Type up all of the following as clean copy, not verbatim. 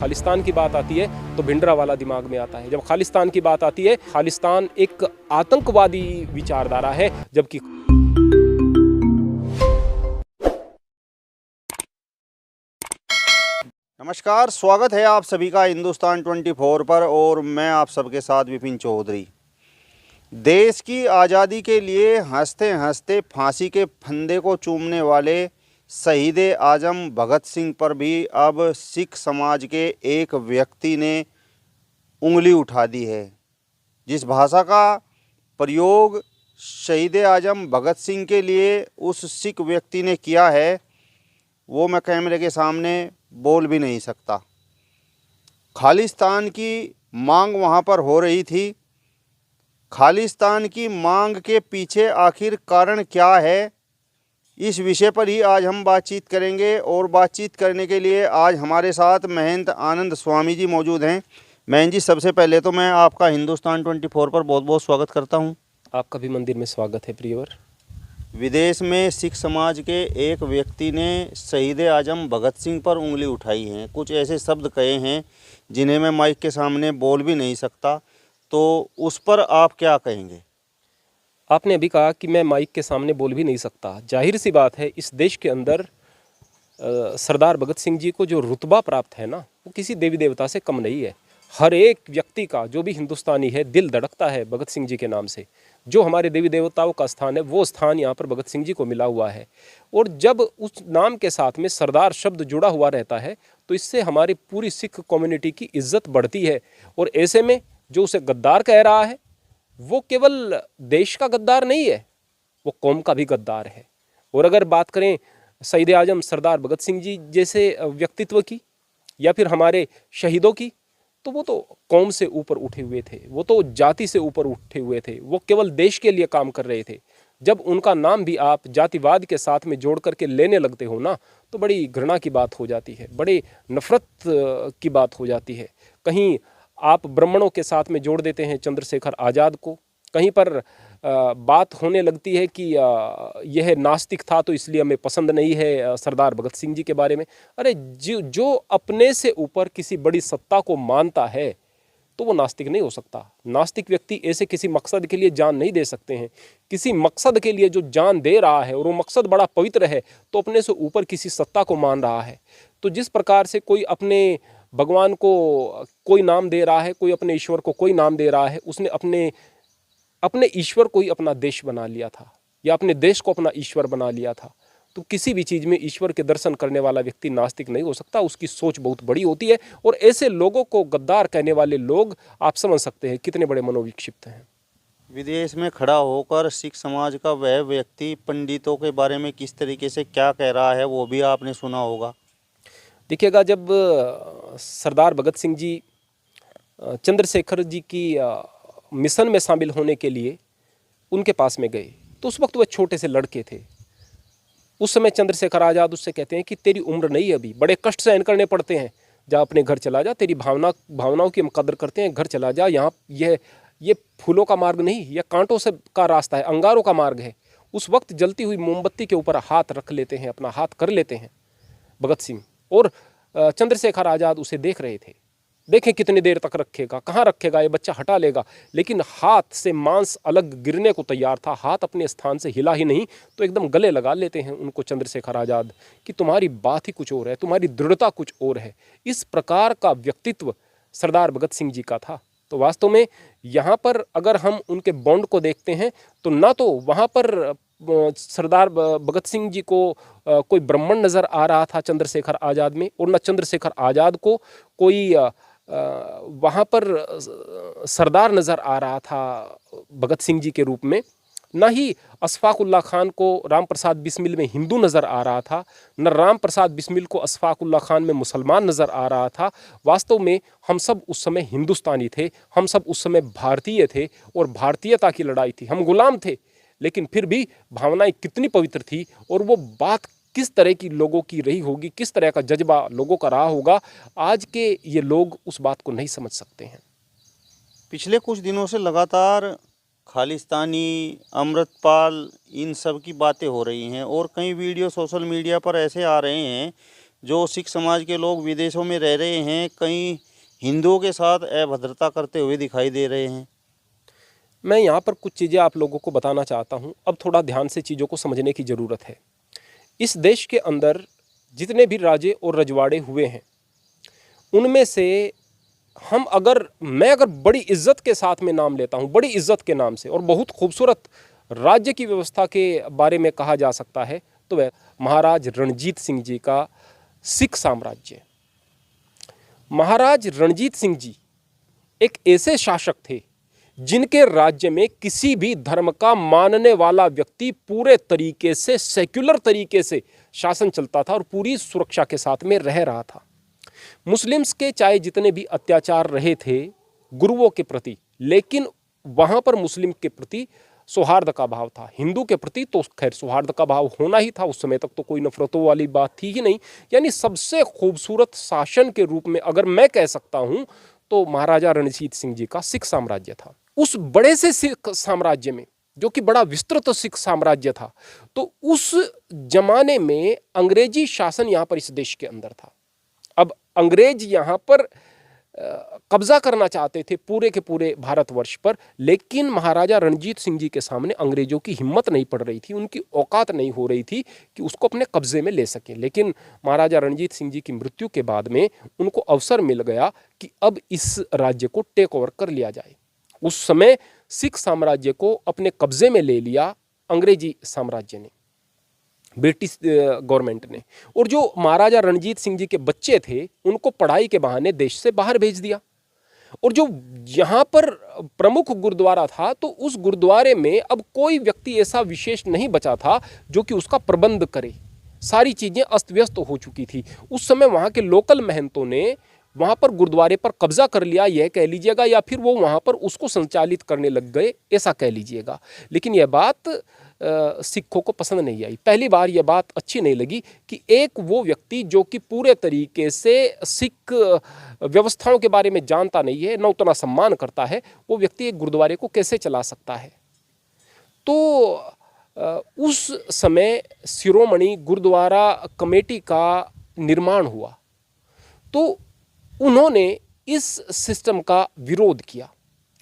खालिस्तान की बात आती है तो भिंडरावाला दिमाग में आता है। जब खालिस्तान की बात आती है, खालिस्तान एक आतंकवादी विचारधारा है, जबकि नमस्कार, स्वागत है आप सभी का हिंदुस्तान 24 पर और मैं आप सबके साथ विपिन चौधरी। देश की आज़ादी के लिए हंसते हंसते फांसी के फंदे को चूमने वाले शहीद आजम भगत सिंह पर भी अब सिख समाज के एक व्यक्ति ने उंगली उठा दी है। जिस भाषा का प्रयोग शहीद आजम भगत सिंह के लिए उस सिख व्यक्ति ने किया है वो मैं कैमरे के सामने बोल भी नहीं सकता। खालिस्तान की मांग वहाँ पर हो रही थी। खालिस्तान की मांग के पीछे आखिर कारण क्या है, इस विषय पर ही आज हम बातचीत करेंगे। और बातचीत करने के लिए आज हमारे साथ महंत आनंद स्वामी जी मौजूद हैं। महंत जी, सबसे पहले तो मैं आपका हिंदुस्तान 24 पर बहुत बहुत स्वागत करता हूँ। आपका भी मंदिर में स्वागत है प्रियवर। विदेश में सिख समाज के एक व्यक्ति ने शहीद आजम भगत सिंह पर उंगली उठाई है, कुछ ऐसे शब्द कहे हैं जिन्हें मैं माइक के सामने बोल भी नहीं सकता, तो उस पर आप क्या कहेंगे? आपने अभी कहा कि मैं माइक के सामने बोल भी नहीं सकता। जाहिर सी बात है, इस देश के अंदर सरदार भगत सिंह जी को जो रुतबा प्राप्त है ना, वो किसी देवी देवता से कम नहीं है। हर एक व्यक्ति का, जो भी हिंदुस्तानी है, दिल धड़कता है भगत सिंह जी के नाम से। जो हमारे देवी देवताओं का स्थान है, वो स्थान यहाँ पर भगत सिंह जी को मिला हुआ है। और जब उस नाम के साथ में सरदार शब्द जुड़ा हुआ रहता है, तो इससे हमारी पूरी सिख कम्युनिटी की इज्जत बढ़ती है। और ऐसे में जो उसे गद्दार कह रहा है, वो केवल देश का गद्दार नहीं है, वो कौम का भी गद्दार है। और अगर बात करें शहीद आजम सरदार भगत सिंह जी जैसे व्यक्तित्व की, या फिर हमारे शहीदों की, तो वो तो कौम से ऊपर उठे हुए थे, वो तो जाति से ऊपर उठे हुए थे, वो केवल देश के लिए काम कर रहे थे। जब उनका नाम भी आप जातिवाद के साथ में जोड़ करके लेने लगते हो ना, तो बड़ी घृणा की बात हो जाती है, बड़ी नफरत की बात हो जाती है। कहीं आप ब्राह्मणों के साथ में जोड़ देते हैं चंद्रशेखर आज़ाद को, कहीं पर बात होने लगती है कि यह नास्तिक था तो इसलिए हमें पसंद नहीं है सरदार भगत सिंह जी के बारे में। अरे जो अपने से ऊपर किसी बड़ी सत्ता को मानता है तो वो नास्तिक नहीं हो सकता। नास्तिक व्यक्ति ऐसे किसी मकसद के लिए जान नहीं दे सकते हैं। किसी मकसद के लिए जो जान दे रहा है और वो मकसद बड़ा पवित्र है, तो अपने से ऊपर किसी सत्ता को मान रहा है। तो जिस प्रकार से कोई अपने भगवान को कोई नाम दे रहा है, कोई अपने ईश्वर को कोई नाम दे रहा है, उसने अपने ईश्वर को ही अपना देश बना लिया था, या अपने देश को अपना ईश्वर बना लिया था। तो किसी भी चीज़ में ईश्वर के दर्शन करने वाला व्यक्ति नास्तिक नहीं हो सकता, उसकी सोच बहुत बड़ी होती है। और ऐसे लोगों को गद्दार कहने वाले लोग, आप समझ सकते हैं कितने बड़े मनोविक्षिप्त हैं। विदेश में खड़ा होकर सिख समाज का वह व्यक्ति पंडितों के बारे में किस तरीके से क्या कह रहा है, वो भी आपने सुना होगा। देखिएगा, जब सरदार भगत सिंह जी चंद्रशेखर जी की मिशन में शामिल होने के लिए उनके पास में गए, तो उस वक्त वह छोटे से लड़के थे। उस समय चंद्रशेखर आज़ाद उससे कहते हैं कि तेरी उम्र नहीं, अभी बड़े कष्ट सहन करने पड़ते हैं, जा अपने घर चला जा, तेरी भावनाओं की हम कदर करते हैं, घर चला जा। यहाँ ये फूलों का मार्ग नहीं, यह कांटों से का रास्ता है, अंगारों का मार्ग है। उस वक्त जलती हुई मोमबत्ती के ऊपर हाथ रख लेते हैं, अपना हाथ कर लेते हैं भगत सिंह। और चंद्रशेखर आज़ाद उसे देख रहे थे। देखें कितनी देर तक रखेगा, कहाँ रखेगा, ये बच्चा हटा लेगा। लेकिन हाथ से मांस अलग गिरने को तैयार था, हाथ अपने स्थान से हिला ही नहीं। तो एकदम गले लगा लेते हैं उनको चंद्रशेखर आज़ाद कि तुम्हारी बात ही कुछ और है, तुम्हारी दृढ़ता कुछ और है। इस प्रकार का व्यक्तित्व सरदार भगत सिंह जी का था। तो वास्तव में यहाँ पर अगर हम उनके बॉन्ड को देखते हैं, तो ना तो वहाँ पर सरदार भगत सिंह जी को कोई ब्राह्मण नज़र आ रहा था चंद्रशेखर आज़ाद में, और न चंद्रशेखर आज़ाद को कोई वहाँ पर सरदार नज़र आ रहा था भगत सिंह जी के रूप में। न ही अशफाकुल्ला खान को राम प्रसाद बिस्मिल में हिंदू नज़र आ रहा था, न राम प्रसाद बिस्मिल को अशफाकुल्ला खान में मुसलमान नज़र आ रहा था। वास्तव में हम सब उस समय हिंदुस्तानी थे, हम सब उस समय भारतीय थे, और भारतीयता की लड़ाई थी। हम गुलाम थे, लेकिन फिर भी भावनाएं कितनी पवित्र थी, और वो बात किस तरह की लोगों की रही होगी, किस तरह का जज्बा लोगों का रहा होगा, आज के ये लोग उस बात को नहीं समझ सकते हैं। पिछले कुछ दिनों से लगातार खालिस्तानी, अमृतपाल, इन सब की बातें हो रही हैं और कई वीडियो सोशल मीडिया पर ऐसे आ रहे हैं जो सिख समाज के लोग विदेशों में रह रहे हैं, कहीं हिंदुओं के साथ अभद्रता करते हुए दिखाई दे रहे हैं। मैं यहाँ पर कुछ चीज़ें आप लोगों को बताना चाहता हूँ। अब थोड़ा ध्यान से चीज़ों को समझने की ज़रूरत है। इस देश के अंदर जितने भी राजे और रजवाड़े हुए हैं, उनमें से मैं अगर बड़ी इज्जत के साथ में नाम लेता हूँ, बड़ी इज्जत के नाम से, और बहुत खूबसूरत राज्य की व्यवस्था के बारे में कहा जा सकता है, तो वह महाराज रणजीत सिंह जी का सिख साम्राज्य। महाराज रणजीत सिंह जी एक ऐसे शासक थे जिनके राज्य में किसी भी धर्म का मानने वाला व्यक्ति पूरे तरीके से सेक्युलर तरीके से शासन चलता था और पूरी सुरक्षा के साथ में रह रहा था। मुस्लिम्स के चाहे जितने भी अत्याचार रहे थे गुरुओं के प्रति, लेकिन वहाँ पर मुस्लिम के प्रति सौहार्द का भाव था। हिंदू के प्रति तो खैर सौहार्द का भाव होना ही था, उस समय तक तो कोई नफरतों वाली बात थी ही नहीं। यानी सबसे खूबसूरत शासन के रूप में अगर मैं कह सकता हूँ तो महाराजा रणजीत सिंह जी का सिख साम्राज्य था। उस बड़े से सिख साम्राज्य में, जो कि बड़ा विस्तृत सिख साम्राज्य था, तो उस जमाने में अंग्रेजी शासन यहाँ पर इस देश के अंदर था। अब अंग्रेज यहाँ पर कब्जा करना चाहते थे पूरे के पूरे भारतवर्ष पर, लेकिन महाराजा रणजीत सिंह जी के सामने अंग्रेजों की हिम्मत नहीं पड़ रही थी, उनकी औकात नहीं हो रही थी कि उसको अपने कब्जे में ले सकें। लेकिन महाराजा रणजीत सिंह जी की मृत्यु के बाद में उनको अवसर मिल गया कि अब इस राज्य को टेक ओवर कर लिया जाए। उस समय सिख साम्राज्य को अपने कब्जे में ले लिया अंग्रेजी साम्राज्य ने, ब्रिटिश गवर्नमेंट ने। और जो महाराजा रणजीत सिंह जी के बच्चे थे उनको पढ़ाई के बहाने देश से बाहर भेज दिया। और जो यहाँ पर प्रमुख गुरुद्वारा था, तो उस गुरुद्वारे में अब कोई व्यक्ति ऐसा विशेष नहीं बचा था जो कि उसका प्रबंध करे। सारी चीज़ें अस्त व्यस्त हो चुकी थी। उस समय वहाँ के लोकल महंतों ने वहाँ पर गुरुद्वारे पर कब्जा कर लिया, यह कह लीजिएगा, या फिर वो वहाँ पर उसको संचालित करने लग गए, ऐसा कह लीजिएगा। लेकिन यह बात सिखों को पसंद नहीं आई। पहली बार यह बात अच्छी नहीं लगी कि एक वो व्यक्ति जो कि पूरे तरीके से सिख व्यवस्थाओं के बारे में जानता नहीं है, न उतना सम्मान करता है, वो व्यक्ति एक गुरुद्वारे को कैसे चला सकता है। तो उस समय शिरोमणि गुरुद्वारा कमेटी का निर्माण हुआ, तो उन्होंने इस सिस्टम का विरोध किया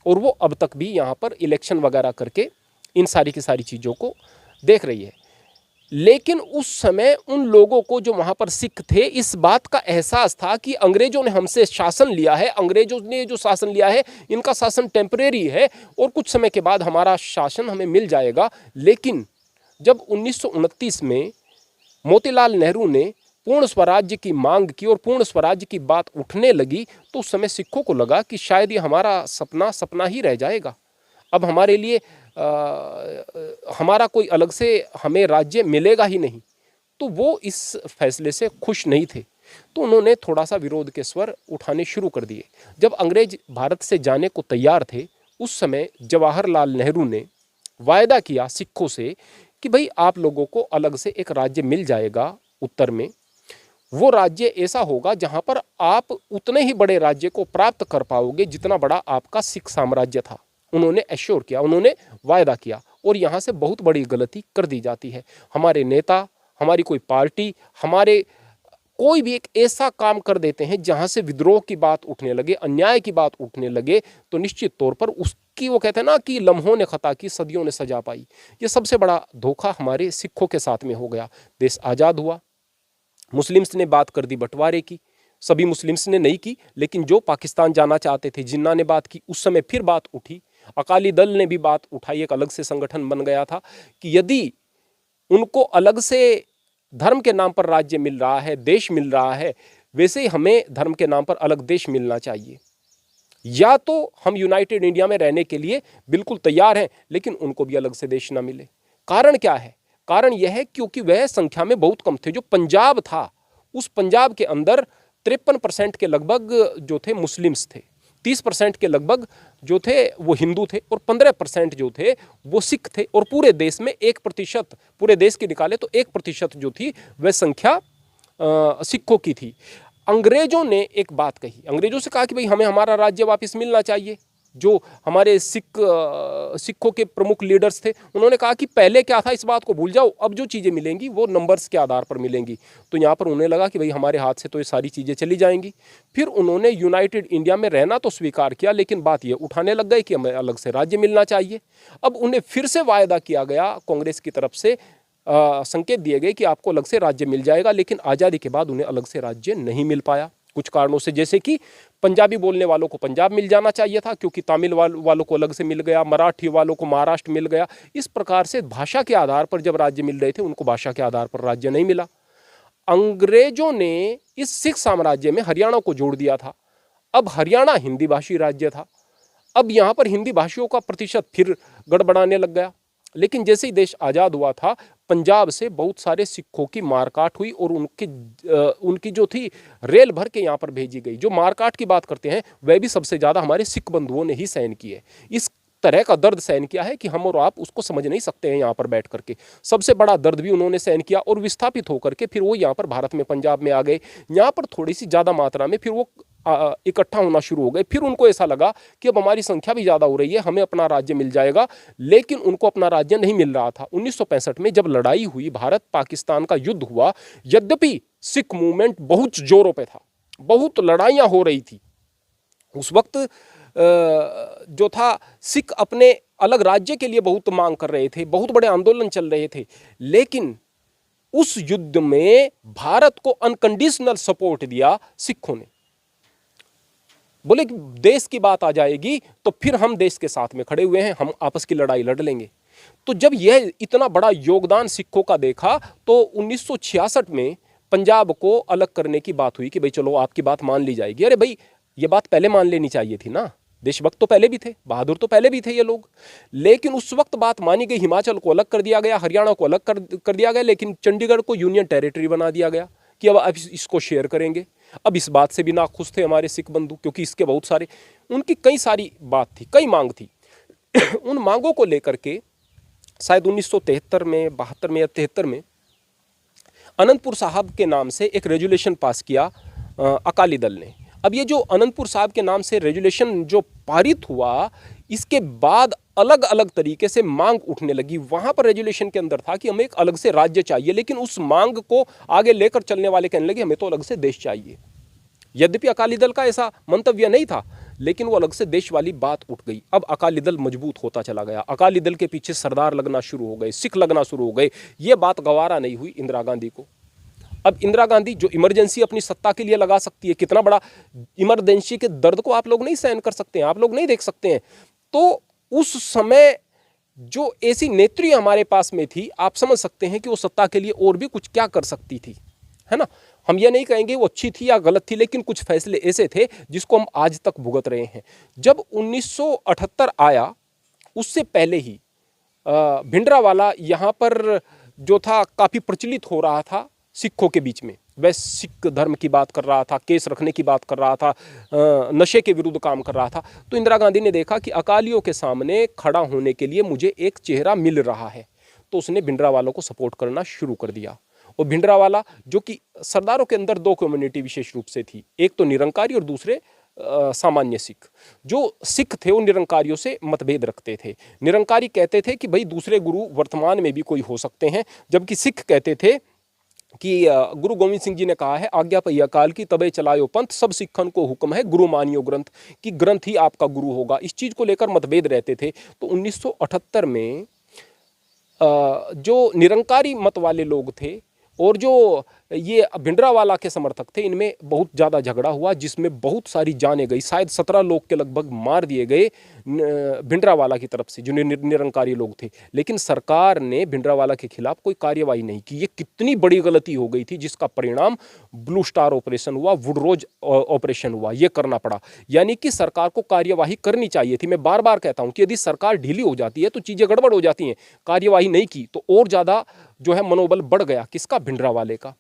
और वो अब तक भी यहाँ पर इलेक्शन वगैरह करके इन सारी की सारी चीज़ों को देख रही है। लेकिन उस समय उन लोगों को जो वहाँ पर सिख थे, इस बात का एहसास था कि अंग्रेजों ने हमसे शासन लिया है, अंग्रेजों ने जो शासन लिया है इनका शासन टेम्परेरी है और कुछ समय के बाद हमारा शासन हमें मिल जाएगा। लेकिन जब 1929 में मोतीलाल नेहरू ने पूर्ण स्वराज्य की मांग की और पूर्ण स्वराज्य की बात उठने लगी, तो उस समय सिखों को लगा कि शायद ये हमारा सपना सपना ही रह जाएगा। अब हमारे लिए हमारा कोई अलग से हमें राज्य मिलेगा ही नहीं। तो वो इस फैसले से खुश नहीं थे, तो उन्होंने थोड़ा सा विरोध के स्वर उठाने शुरू कर दिए। जब अंग्रेज भारत से जाने को तैयार थे, उस समय जवाहरलाल नेहरू ने वायदा किया सिखों से कि भाई आप लोगों को अलग से एक राज्य मिल जाएगा उत्तर में। वो राज्य ऐसा होगा जहाँ पर आप उतने ही बड़े राज्य को प्राप्त कर पाओगे जितना बड़ा आपका सिख साम्राज्य था। उन्होंने एश्योर किया, उन्होंने वायदा किया। और यहाँ से बहुत बड़ी गलती कर दी जाती है। हमारे नेता, हमारी कोई पार्टी, हमारे कोई भी एक ऐसा काम कर देते हैं जहाँ से विद्रोह की बात उठने लगे, अन्याय की बात उठने लगे, तो निश्चित तौर पर उसकी, वो कहते हैं ना कि लम्हों ने खता की सदियों ने सजा पाई। ये सबसे बड़ा धोखा हमारे सिखों के साथ में हो गया। देश आज़ाद हुआ, मुस्लिम्स ने बात कर दी बंटवारे की, सभी मुस्लिम्स ने नहीं की, लेकिन जो पाकिस्तान जाना चाहते थे जिन्ना ने बात की। उस समय फिर बात उठी, अकाली दल ने भी बात उठाई, एक अलग से संगठन बन गया था कि यदि उनको अलग से धर्म के नाम पर राज्य मिल रहा है, देश मिल रहा है, वैसे ही हमें धर्म के नाम पर अलग देश मिलना चाहिए। या तो हम यूनाइटेड इंडिया में रहने के लिए बिल्कुल तैयार हैं, लेकिन उनको भी अलग से देश ना मिले। कारण क्या है? कारण यह है क्योंकि वह संख्या में बहुत कम थे। जो पंजाब था, उस पंजाब के अंदर 53% के लगभग जो थे मुस्लिम्स थे, 30% के लगभग जो थे वो हिंदू थे और 15% जो थे वो सिख थे। और पूरे देश में 1%, पूरे देश की निकाले तो 1% जो थी वह संख्या सिखों की थी। अंग्रेजों ने एक बात कही, अंग्रेजों से कहा कि भाई हमें हमारा राज्य वापस मिलना चाहिए। जो हमारे सिखों के प्रमुख लीडर्स थे, उन्होंने कहा कि पहले क्या था इस बात को भूल जाओ, अब जो चीज़ें मिलेंगी वो नंबर्स के आधार पर मिलेंगी। तो यहाँ पर उन्हें लगा कि भाई हमारे हाथ से तो ये सारी चीज़ें चली जाएंगी। फिर उन्होंने यूनाइटेड इंडिया में रहना तो स्वीकार किया, लेकिन बात ये उठाने लग गए कि हमें अलग से राज्य मिलना चाहिए। अब उन्हें फिर से वायदा किया गया कांग्रेस की तरफ से, संकेत दिए गए कि आपको अलग से राज्य मिल जाएगा, लेकिन आज़ादी के बाद उन्हें अलग से राज्य नहीं मिल पाया कुछ कारणों से, जैसे कि पंजाबी बोलने वालों को पंजाब मिल जाना चाहिए था क्योंकि तमिल वालों को अलग से मिल गया, मराठी वालों को महाराष्ट्र मिल गया। इस प्रकार से भाषा के आधार पर जब राज्य मिल रहे थे, उनको भाषा के आधार पर राज्य नहीं मिला। अंग्रेजों ने इस सिख साम्राज्य में हरियाणा को जोड़ दिया था। अब हरियाणा हिंदी भाषी राज्य था। अब यहाँ पर हिंदी भाषियों का प्रतिशत फिर गड़बड़ाने लग गया। लेकिन जैसे ही देश आज़ाद हुआ था, पंजाब से बहुत सारे सिखों की मारकाट हुई और उनकी जो थी रेल भर के यहाँ पर भेजी गई। जो मारकाट की बात करते हैं वह भी सबसे ज़्यादा हमारे सिख बंधुओं ने ही सहन की है। इस तरह का दर्द सहन किया है कि हम और आप उसको समझ नहीं सकते हैं यहाँ पर बैठ करके। सबसे बड़ा दर्द भी उन्होंने सहन किया और विस्थापित होकर के फिर वो यहाँ पर भारत में पंजाब में आ गए। यहाँ पर थोड़ी सी ज़्यादा मात्रा में फिर वो इकट्ठा होना शुरू हो गए। फिर उनको ऐसा लगा कि अब हमारी संख्या भी ज़्यादा हो रही है, हमें अपना राज्य मिल जाएगा। लेकिन उनको अपना राज्य नहीं मिल रहा था। 1965 में जब लड़ाई हुई, भारत पाकिस्तान का युद्ध हुआ, यद्यपि सिख मूवमेंट बहुत जोरों पे था, बहुत लड़ाइयाँ हो रही थी उस वक्त। जो था सिख अपने अलग राज्य के लिए बहुत मांग कर रहे थे, बहुत बड़े आंदोलन चल रहे थे। लेकिन उस युद्ध में भारत को अनकंडीशनल सपोर्ट दिया सिखों ने। बोले कि देश की बात आ जाएगी तो फिर हम देश के साथ में खड़े हुए हैं, हम आपस की लड़ाई लड़ लेंगे। तो जब यह इतना बड़ा योगदान सिखों का देखा तो 1966 में पंजाब को अलग करने की बात हुई कि भाई चलो आपकी बात मान ली जाएगी। अरे भाई ये बात पहले मान लेनी चाहिए थी ना, देशभक्त तो पहले भी थे, बहादुर तो पहले भी थे ये लोग। लेकिन उस वक्त बात मानी गई, हिमाचल को अलग कर दिया गया, हरियाणा को अलग कर दिया गया, लेकिन चंडीगढ़ को यूनियन टेरिटरी बना दिया गया कि अब इसको शेयर करेंगे। अब इस बात से भी नाखुश थे हमारे सिख बंधु, क्योंकि इसके बहुत सारे, उनकी कई सारी बात थी, कई मांग थी। उन मांगों को लेकर के शायद 1973 में, 72 में या 73 में अनंतपुर साहब के नाम से एक रेजुलेशन पास किया अकाली दल ने। अब ये जो अनंतपुर साहब के नाम से रेजुलेशन जो पारित हुआ, इसके बाद अलग अलग तरीके से मांग उठने लगी। वहाँ पर रेजुलेशन के अंदर था कि हमें एक अलग से राज्य चाहिए, लेकिन उस मांग को आगे लेकर चलने वाले कहने लगे हमें तो अलग से देश चाहिए। यद्यपि अकाली दल का ऐसा मंतव्य नहीं था, लेकिन वो अलग से देश वाली बात उठ गई। अब अकाली दल मजबूत होता चला गया, अकाली दल के पीछे सरदार लगना शुरू हो गए, सिख लगना शुरू हो गए। ये बात गवारा नहीं हुई इंदिरा गांधी को। अब इंदिरा गांधी जो इमरजेंसी अपनी सत्ता के लिए लगा सकती है, कितना बड़ा इमरजेंसी के दर्द को आप लोग नहीं सहन कर सकते हैं, आप लोग नहीं देख सकते हैं। तो उस समय जो ऐसी नेत्री हमारे पास में थी, आप समझ सकते हैं कि वो सत्ता के लिए और भी कुछ क्या कर सकती थी, है ना। हम ये नहीं कहेंगे वो अच्छी थी या गलत थी, लेकिन कुछ फैसले ऐसे थे जिसको हम आज तक भुगत रहे हैं। जब 1978 आया, उससे पहले ही भिंडरावाला यहाँ पर जो था काफ़ी प्रचलित हो रहा था सिखों के बीच में। वह सिख धर्म की बात कर रहा था, केस रखने की बात कर रहा था, नशे के विरुद्ध काम कर रहा था। तो इंदिरा गांधी ने देखा कि अकालियों के सामने खड़ा होने के लिए मुझे एक चेहरा मिल रहा है, तो उसने भिंडरावालों को सपोर्ट करना शुरू कर दिया। और भिंडरावाला जो कि सरदारों के अंदर दो कम्युनिटी विशेष रूप से थी, एक तो निरंकारी और दूसरे सामान्य सिख। जो सिख थे वो निरंकारियों से मतभेद रखते थे। निरंकारी कहते थे कि भाई दूसरे गुरु वर्तमान में भी कोई हो सकते हैं, जबकि सिख कहते थे कि गुरु गोविंद सिंह जी ने कहा है आज्ञा पई अकाल की तबे चलायो पंथ, सब सिखन को हुक्म है गुरु मानियो ग्रंथ, कि ग्रंथ ही आपका गुरु होगा। इस चीज़ को लेकर मतभेद रहते थे। तो 1978 में जो निरंकारी मत वाले लोग थे और जो ये भिंडरावाला के समर्थक थे, इनमें बहुत ज़्यादा झगड़ा हुआ, जिसमें बहुत सारी जानें गई। शायद 17 लोग के लगभग मार दिए गए भिंडरावाला की तरफ से, जो निरंकारी लोग थे। लेकिन सरकार ने भिंडरावाला के खिलाफ कोई कार्यवाही नहीं की। ये कितनी बड़ी गलती हो गई थी, जिसका परिणाम ब्लू स्टार ऑपरेशन हुआ, वुडरोज ऑपरेशन हुआ, ये करना पड़ा। यानी कि सरकार को कार्यवाही करनी चाहिए थी। मैं बार बार कहता हूँ कि यदि सरकार ढीली हो जाती है तो चीज़ें गड़बड़ हो जाती हैं। कार्यवाही नहीं की तो और ज़्यादा जो है मनोबल बढ़ गया, किसका, भिंडरावाले का।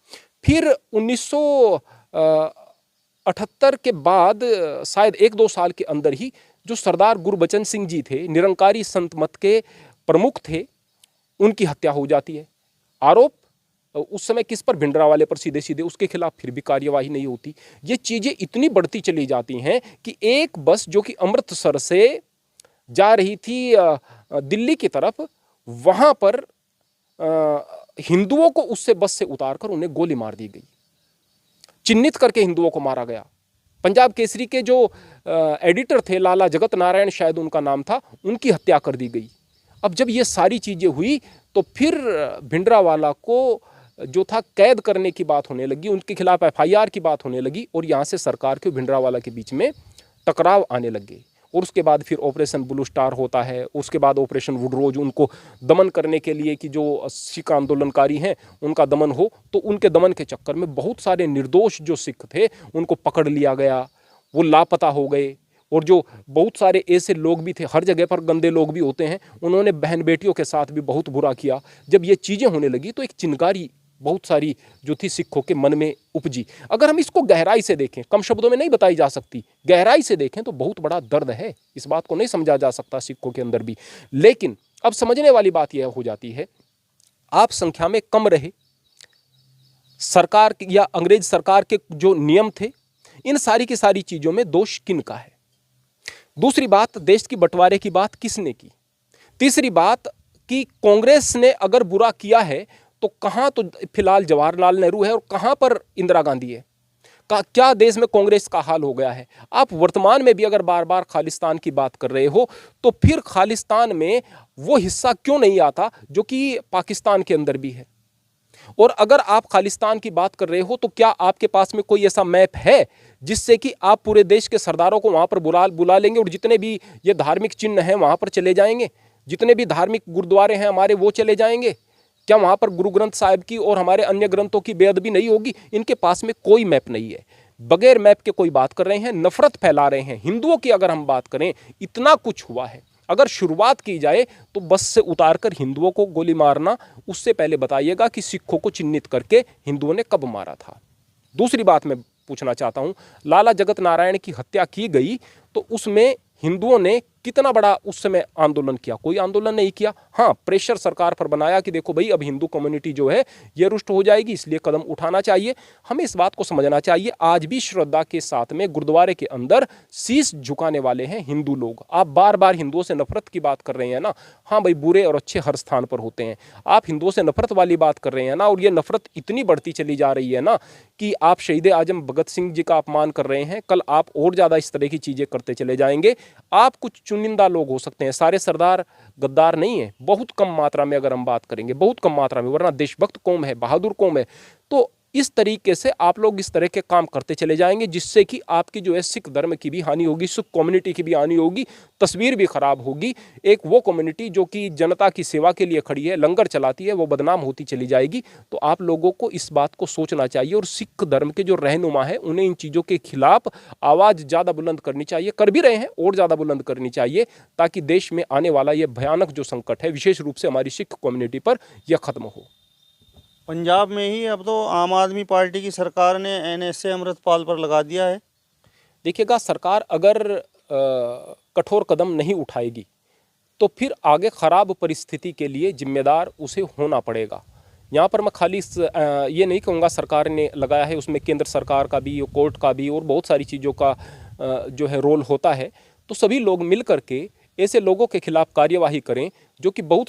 फिर 1978 के बाद शायद 1-2 साल के अंदर ही जो सरदार गुरबचन सिंह जी थे, निरंकारी संत मत के प्रमुख थे, उनकी हत्या हो जाती है। आरोप उस समय किस पर, भिंडरावाले पर सीधे सीधे, उसके खिलाफ फिर भी कार्यवाही नहीं होती। ये चीज़ें इतनी बढ़ती चली जाती हैं कि एक बस जो कि अमृतसर से जा रही थी दिल्ली की तरफ, वहाँ पर हिंदुओं को उससे बस से उतारकर उन्हें गोली मार दी गई, चिन्हित करके हिंदुओं को मारा गया। पंजाब केसरी के जो एडिटर थे, लाला जगत नारायण शायद उनका नाम था, उनकी हत्या कर दी गई। अब जब ये सारी चीज़ें हुई तो फिर भिंडरावाला को जो था कैद करने की बात होने लगी, उनके खिलाफ एफआईआर की बात होने लगी, और यहाँ से सरकार के भिंडरावाला के बीच में टकराव आने लगे। और उसके बाद फिर ऑपरेशन ब्लू स्टार होता है, उसके बाद ऑपरेशन वुडरोज, उनको दमन करने के लिए कि जो सिख आंदोलनकारी हैं उनका दमन हो, तो उनके दमन के चक्कर में बहुत सारे निर्दोष जो सिख थे उनको पकड़ लिया गया, वो लापता हो गए। और जो बहुत सारे ऐसे लोग भी थे, हर जगह पर गंदे लोग भी होते हैं, उन्होंने बहन बेटियों के साथ भी बहुत बुरा किया। जब ये चीज़ें होने लगी तो एक चिंगारी बहुत सारी जो थी सिखों के मन में उपजी। अगर हम इसको गहराई से देखें, कम शब्दों में नहीं बताई जा सकती, गहराई से देखें तो बहुत बड़ा दर्द है, इस बात को नहीं समझा जा सकता सिखों के अंदर भी। लेकिन अब समझने वाली बात यह हो जाती है, आप संख्या में कम रहे, सरकार या अंग्रेज सरकार के जो नियम थे, इन सारी की सारी चीज़ों में दोष किन का है? दूसरी बात, देश की बंटवारे की बात किसने की? तीसरी बात कि कांग्रेस ने अगर बुरा किया है तो कहाँ तो फिलहाल जवाहरलाल नेहरू है और कहाँ पर इंदिरा गांधी है? क्या देश में कांग्रेस का हाल हो गया है? आप वर्तमान में भी अगर बार बार खालिस्तान की बात कर रहे हो तो फिर खालिस्तान में वो हिस्सा क्यों नहीं आता जो कि पाकिस्तान के अंदर भी है? और अगर आप खालिस्तान की बात कर रहे हो तो क्या आपके पास में कोई ऐसा मैप है जिससे कि आप पूरे देश के सरदारों को वहाँ पर बुला लेंगे और जितने भी ये धार्मिक चिन्ह हैं वहाँ पर चले जाएंगे, जितने भी धार्मिक गुरुद्वारे हैं हमारे वो चले जाएंगे? क्या वहाँ पर गुरु ग्रंथ साहिब की और हमारे अन्य ग्रंथों की बेअदबी नहीं होगी? इनके पास में कोई मैप नहीं है, बगैर मैप के कोई बात कर रहे हैं, नफरत फैला रहे हैं। हिंदुओं की अगर हम बात करें, इतना कुछ हुआ है, अगर शुरुआत की जाए तो बस से उतारकर हिंदुओं को गोली मारना, उससे पहले बताइएगा कि सिखों को चिन्हित करके हिंदुओं ने कब मारा था। दूसरी बात मैं पूछना चाहता हूँ, लाला जगत नारायण की हत्या की गई तो उसमें हिंदुओं ने कितना बड़ा उस समय आंदोलन किया? कोई आंदोलन नहीं किया। हाँ, प्रेशर सरकार पर बनाया कि देखो भाई अब हिंदू कम्युनिटी जो है ये रुष्ट हो जाएगी, इसलिए कदम उठाना चाहिए। हमें इस बात को समझना चाहिए, आज भी श्रद्धा के साथ में गुरुद्वारे के अंदर शीश झुकाने वाले हैं हिंदू लोग। आप बार बार हिंदुओं से नफरत की बात कर रहे हैं ना, हाँ भाई, बुरे और अच्छे हर स्थान पर होते हैं। आप हिंदुओं से नफरत वाली बात कर रहे हैं ना, और ये नफरत इतनी बढ़ती चली जा रही है ना कि आप शहीद आजम भगत सिंह जी का अपमान कर रहे हैं, कल आप और ज़्यादा इस तरह की चीज़ें करते चले जाएंगे। आप कुछ चुनिंदा लोग हो सकते हैं, सारे सरदार गद्दार नहीं है, बहुत कम मात्रा में अगर हम बात करेंगे, बहुत कम मात्रा में, वरना देशभक्त कौम है, बहादुर कौम है। तो इस तरीके से आप लोग इस तरह के काम करते चले जाएंगे जिससे कि आपकी जो है सिख धर्म की भी हानि होगी, सिख कम्युनिटी की भी हानि होगी, तस्वीर भी खराब होगी। एक वो कम्युनिटी जो कि जनता की सेवा के लिए खड़ी है, लंगर चलाती है, वो बदनाम होती चली जाएगी। तो आप लोगों को इस बात को सोचना चाहिए और सिख धर्म के जो रहनुमा है उन्हें इन चीज़ों के खिलाफ आवाज़ ज़्यादा बुलंद करनी चाहिए, कर भी रहे हैं और ज़्यादा बुलंद करनी चाहिए, ताकि देश में आने वाला ये भयानक जो संकट है विशेष रूप से हमारी सिख कम्युनिटी पर यह खत्म हो। पंजाब में ही अब तो आम आदमी पार्टी की सरकार ने एनएसए अमृतपाल पर लगा दिया है। देखिएगा, सरकार अगर कठोर कदम नहीं उठाएगी तो फिर आगे ख़राब परिस्थिति के लिए जिम्मेदार उसे होना पड़ेगा। यहाँ पर मैं खाली ये नहीं कहूँगा सरकार ने लगाया है, उसमें केंद्र सरकार का भी, कोर्ट का भी और बहुत सारी चीज़ों का जो है रोल होता है। तो सभी लोग मिल कर के ऐसे लोगों के खिलाफ कार्यवाही करें जो कि बहुत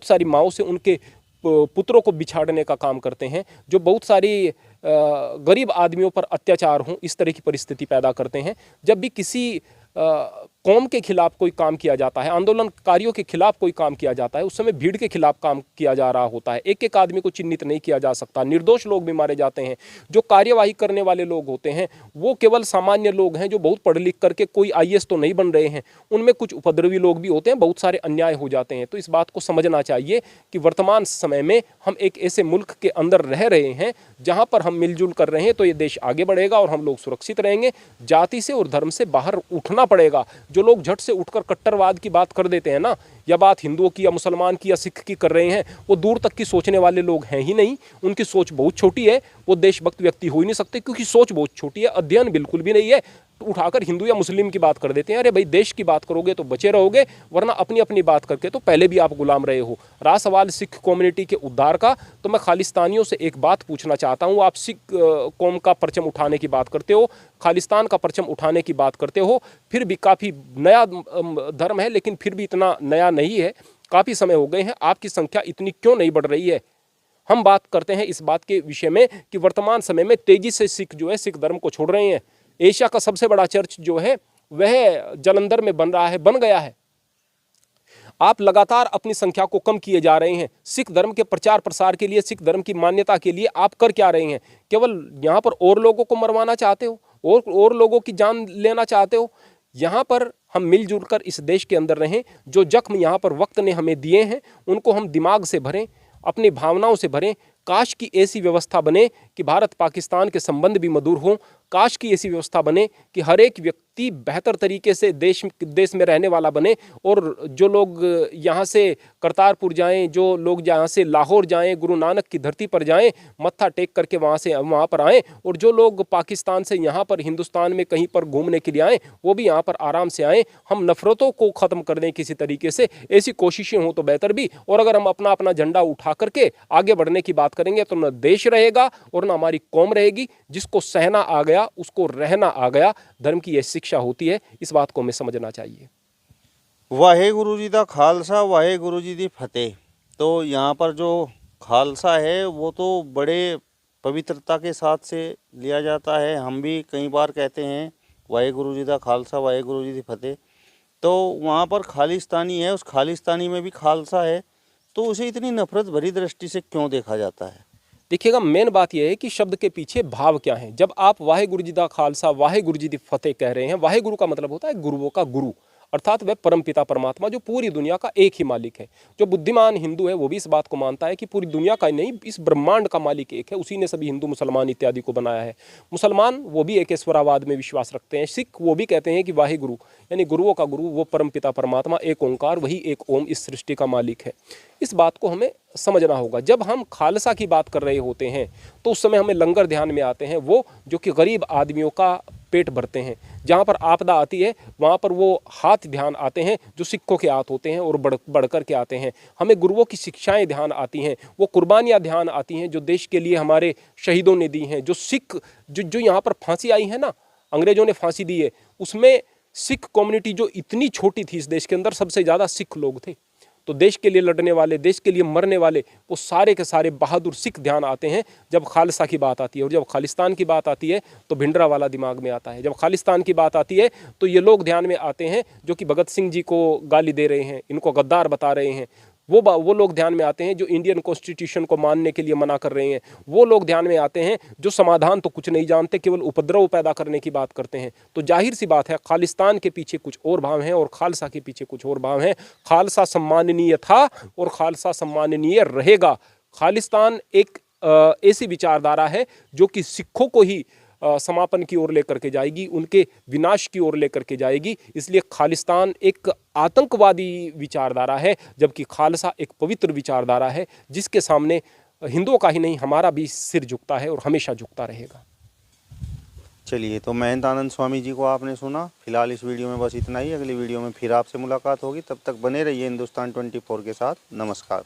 सारी माँओं से उनके पुत्रों को बिछाड़ने का काम करते हैं, जो बहुत सारी गरीब आदमियों पर अत्याचार हों, इस तरह की परिस्थिति पैदा करते हैं। जब भी किसी कौम के खिलाफ कोई काम किया जाता है, आंदोलनकारियों के खिलाफ कोई काम किया जाता है, उस समय भीड़ के खिलाफ काम किया जा रहा होता है। एक एक आदमी को चिन्हित नहीं किया जा सकता, निर्दोष लोग भी मारे जाते हैं। जो कार्यवाही करने वाले लोग होते हैं वो केवल सामान्य लोग हैं जो बहुत पढ़ लिख करके कोई आईएएस तो नहीं बन रहे हैं, उनमें कुछ उपद्रवी लोग भी होते हैं, बहुत सारे अन्याय हो जाते हैं। तो इस बात को समझना चाहिए कि वर्तमान समय में हम एक ऐसे मुल्क के अंदर रह रहे हैं जहाँ पर हम मिलजुल कर रहे हैं तो ये देश आगे बढ़ेगा और हम लोग सुरक्षित रहेंगे। जाति से और धर्म से बाहर उठना पड़ेगा। जो लोग झट से उठकर कट्टरवाद की बात कर देते हैं ना, या बात हिंदुओं की या मुसलमान की या सिख की कर रहे हैं, वो दूर तक की सोचने वाले लोग हैं ही नहीं। उनकी सोच बहुत छोटी है, वो देशभक्त व्यक्ति हो ही नहीं सकते क्योंकि सोच बहुत छोटी है, अध्ययन बिल्कुल भी नहीं है। उठाकर हिंदू या मुस्लिम की बात कर देते हैं। अरे भाई, देश की बात करोगे तो बचे रहोगे, वरना अपनी अपनी बात करके तो पहले भी आप गुलाम रहे हो। रहा सवाल सिख कम्युनिटी के उद्धार का, तो मैं खालिस्तानियों से एक बात पूछना चाहता हूँ। आप सिख कौम का परचम उठाने की बात करते हो, खालिस्तान का परचम उठाने की बात करते हो, फिर भी काफ़ी नया धर्म है, लेकिन फिर भी इतना नया नहीं है। काफ़ी समय हो गए हैं, आपकी संख्या इतनी क्यों नहीं बढ़ रही है? हम बात करते हैं इस बात के विषय में कि वर्तमान समय में तेजी से सिख जो है सिख धर्म को छोड़ रहे हैं। एशिया का सबसे बड़ा चर्च जो है वह जलंधर में बन रहा है, बन गया है। आप लगातार अपनी संख्या को कम किए जा रहे हैं। सिख धर्म के प्रचार प्रसार के लिए, सिख धर्म की मान्यता के लिए आप कर क्या रहे हैं? केवल यहाँ पर और लोगों को मरवाना चाहते हो, और लोगों की जान लेना चाहते हो। यहाँ पर हम मिलजुल कर इस देश के अंदर रहें। जो जख्म यहाँ पर वक्त ने हमें दिए हैं उनको हम दिमाग से भरें, अपनी भावनाओं से भरें। काश की ऐसी व्यवस्था बने कि भारत पाकिस्तान के संबंध भी मधुर हों। काश की ऐसी व्यवस्था बने कि हर एक व्यक्ति बेहतर तरीके से देश में रहने वाला बने, और जो लोग यहाँ से करतारपुर जाएं, जो लोग यहाँ से लाहौर जाएं, गुरु नानक की धरती पर जाएं, मत्था टेक करके वहाँ पर आएँ, और जो लोग पाकिस्तान से यहाँ पर हिंदुस्तान में कहीं पर घूमने के लिए आएँ वो भी यहाँ पर आराम से आएँ। हम नफ़रतों को ख़त्म कर दें किसी तरीके से, ऐसी कोशिशें हों तो बेहतर भी। और अगर हम अपना अपना झंडा उठा करके आगे बढ़ने की बात करेंगे तो न देश रहेगा और न हमारी कौम रहेगी। जिसको सहना आ गया उसको रहना आ गया, धर्म की यह शिक्षा होती है। इस बात को हमें समझना चाहिए। वाहेगुरु जी दा खालसा, वाहेगुरु जी दी फतेह। तो यहाँ पर जो खालसा है वो तो बड़े पवित्रता के साथ से लिया जाता है। हम भी कई बार कहते हैं वाहेगुरु जी दा खालसा, वाहेगुरु जी दी फतेह। तो वहाँ पर खालिस्तानी है, उस खालिस्तानी में भी खालसा है, तो उसे इतनी नफरत भरी दृष्टि से क्यों देखा जाता है? देखिएगा, मेन बात यह है कि शब्द के पीछे भाव क्या है। जब आप वाहेगुरु जी दा खालसा, वाहेगुरु जी दी फतेह कह रहे हैं, वाहेगुरु का मतलब होता है गुरुओं का गुरु, अर्थात वह परमपिता परमात्मा जो पूरी दुनिया का एक ही मालिक है। जो बुद्धिमान हिंदू है वो भी इस बात को मानता है कि पूरी दुनिया का नहीं, इस ब्रह्मांड का मालिक एक है। उसी ने सभी हिंदू मुसलमान इत्यादि को बनाया है। मुसलमान वो भी एक ईश्वरावाद में विश्वास रखते हैं। सिख वो भी कहते हैं कि वाहे गुरु यानी गुरुओं का गुरु वो परमपिता परमात्मा एक ओंकार, वही एक ओम इस सृष्टि का मालिक है। इस बात को हमें समझना होगा। जब हम खालसा की बात कर रहे होते हैं तो उस समय हमें लंगर ध्यान में आते हैं, वो जो कि गरीब आदमियों का पेट भरते हैं। जहाँ पर आपदा आती है वहाँ पर वो हाथ ध्यान आते हैं जो सिक्कों के हाथ होते हैं और बढ़ कर के आते हैं। हमें गुरुओं की शिक्षाएं ध्यान आती हैं, वो कुर्बानियाँ ध्यान आती हैं जो देश के लिए हमारे शहीदों ने दी हैं। जो सिख जो यहाँ पर फांसी आई है ना, अंग्रेजों ने फांसी दी है, उसमें सिख कम्युनिटी जो इतनी छोटी थी इस देश के अंदर, सबसे ज़्यादा सिख लोग थे। तो देश के लिए लड़ने वाले, देश के लिए मरने वाले वो सारे के सारे बहादुर सिख ध्यान आते हैं जब खालसा की बात आती है। और जब खालिस्तान की बात आती है तो भिंडरावाला दिमाग में आता है। जब खालिस्तान की बात आती है तो ये लोग ध्यान में आते हैं जो कि भगत सिंह जी को गाली दे रहे हैं, इनको गद्दार बता रहे हैं। वो लोग ध्यान में आते हैं जो इंडियन कॉन्स्टिट्यूशन को मानने के लिए मना कर रहे हैं। वो लोग ध्यान में आते हैं जो समाधान तो कुछ नहीं जानते, केवल उपद्रव पैदा करने की बात करते हैं। तो जाहिर सी बात है खालिस्तान के पीछे कुछ और भाव हैं और खालसा के पीछे कुछ और भाव हैं। खालसा सम्माननीय था और खालसा सम्माननीय रहेगा। खालिस्तान एक ऐसी विचारधारा है जो कि सिखों को ही समापन की ओर लेकर के जाएगी, उनके विनाश की ओर लेकर के जाएगी। इसलिए खालिस्तान एक आतंकवादी विचारधारा है, जबकि खालसा एक पवित्र विचारधारा है जिसके सामने हिंदुओं का ही नहीं हमारा भी सिर झुकता है और हमेशा झुकता रहेगा। चलिए, तो महंत आनंद स्वामी जी को आपने सुना। फिलहाल इस वीडियो में बस इतना ही। अगली वीडियो में फिर आपसे मुलाकात होगी। तब तक बने रहिए हिंदुस्तान 24 के साथ। नमस्कार।